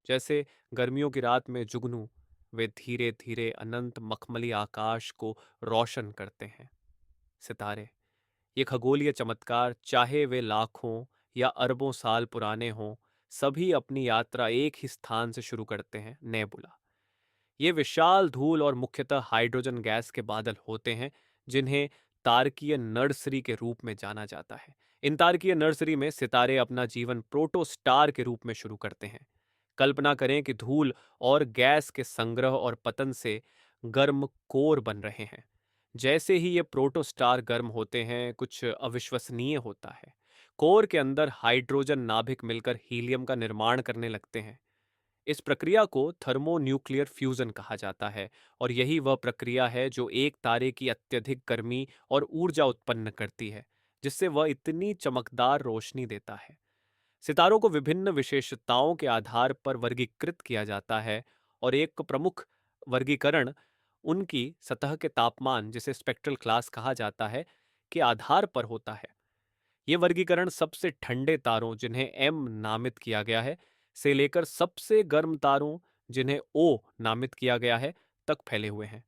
जैसे गर्मियों की रात में जुगनू, वे धीरे धीरे अनंत मखमली आकाश को रोशन करते हैं। सितारे, ये खगोलीय चमत्कार, चाहे वे लाखों या अरबों साल पुराने हों, सभी अपनी यात्रा एक ही स्थान से शुरू करते हैं, नेबुला। ये विशाल धूल और मुख्यतः हाइड्रोजन गैस के बादल होते हैं, जिन्हें तारकीय नर्सरी के रूप में जाना जाता है। इन तारकीय नर्सरी में सितारे अपना जीवन प्रोटोस्टार के रूप में शुरू करते हैं। कल्पना करें कि धूल और गैस के संग्रह और पतन से गर्म कोर बन रहे हैं। जैसे ही ये प्रोटोस्टार गर्म होते हैं, कुछ अविश्वसनीय होता है। कोर के अंदर हाइड्रोजन नाभिक मिलकर हीलियम का निर्माण करने लगते हैं। इस प्रक्रिया को थर्मोन्यूक्लियर फ्यूजन कहा जाता है, और यही वह प्रक्रिया है जो एक तारे की अत्यधिक गर्मी और ऊर्जा उत्पन्न करती है, जिससे वह इतनी चमकदार रोशनी देता है। सितारों को विभिन्न विशेषताओं के आधार पर वर्गीकृत किया जाता है, और एक प्रमुख वर्गीकरण उनकी सतह के तापमान, जिसे स्पेक्ट्रल क्लास कहा जाता है, के आधार पर होता है। ये वर्गीकरण सबसे ठंडे तारों, जिन्हें एम नामित किया गया है, से लेकर सबसे गर्म तारों, जिन्हें ओ नामित किया गया है, तक फैले हुए हैं।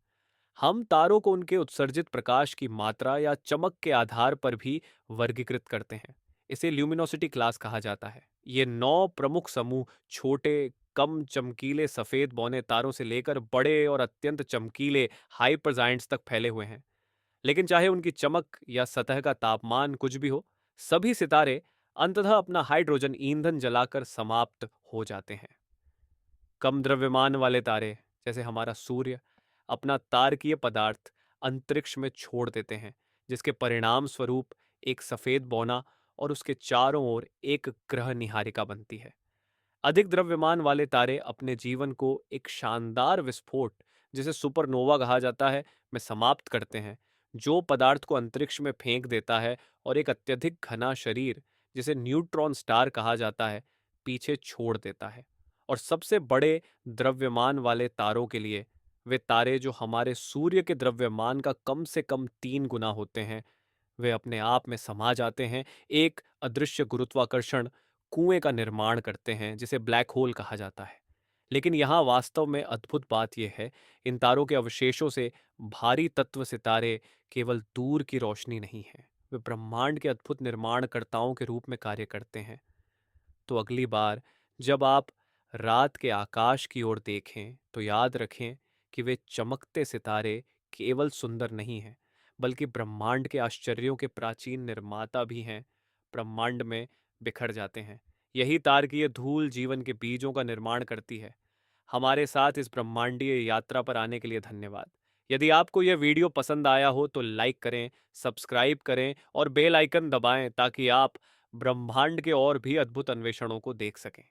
हम तारों को उनके उत्सर्जित प्रकाश की मात्रा या चमक के आधार पर भी वर्गीकृत करते हैं। इसे ल्यूमिनोसिटी क्लास कहा जाता है। ये 9 प्रमुख समूह छोटे, कम चमकीले सफेद बौने तारों से लेकर बड़े और अत्यंत चमकीले हाइपर जायंट्स तक फैले हुए हैं। लेकिन चाहे उनकी चमक या सतह का तापमान कुछ भी हो, सभी सितारे अंततः अपना हाइड्रोजन ईंधन जलाकर समाप्त हो जाते हैं। कम द्रव्यमान वाले तारे, जैसे हमारा सूर्य, अपना तारकीय पदार्थ अंतरिक्ष में छोड़ देते हैं, जिसके परिणाम स्वरूप एक सफेद बौना और उसके चारों ओर एक ग्रह निहारिका बनती है। अधिक द्रव्यमान वाले तारे अपने जीवन को एक शानदार विस्फोट, जिसे सुपरनोवा कहा जाता है, में समाप्त करते हैं, जो पदार्थ को अंतरिक्ष में फेंक देता है और एक अत्यधिक घना शरीर, जिसे न्यूट्रॉन स्टार कहा जाता है, पीछे छोड़ देता है। और सबसे बड़े द्रव्यमान वाले तारों के लिए, वे तारे जो हमारे सूर्य के द्रव्यमान का कम से कम 3 गुना होते हैं, वे अपने आप में समा जाते हैं, एक अदृश्य गुरुत्वाकर्षण कुएं का निर्माण करते हैं, जिसे ब्लैक होल कहा जाता है। लेकिन यहाँ वास्तव में अद्भुत बात यह है, इन तारों के अवशेषों से भारी तत्व सितारे केवल दूर की रोशनी नहीं है, वे ब्रह्मांड के अद्भुत निर्माणकर्ताओं के रूप में कार्य करते हैं। तो अगली बार जब आप रात के आकाश की ओर देखें, तो याद रखें कि वे चमकते सितारे केवल सुंदर नहीं हैं, बल्कि ब्रह्मांड के आश्चर्यों के प्राचीन निर्माता भी हैं। ब्रह्मांड में बिखर जाते हैं। यही तारकीय धूल जीवन के बीजों का निर्माण करती है। हमारे साथ इस ब्रह्मांडीय यात्रा पर आने के लिए धन्यवाद। यदि आपको यह वीडियो पसंद आया हो तो लाइक करें, सब्सक्राइब करें और बेल आइकन दबाएं, ताकि आप ब्रह्मांड के और भी अद्भुत अन्वेषणों को देख सकें।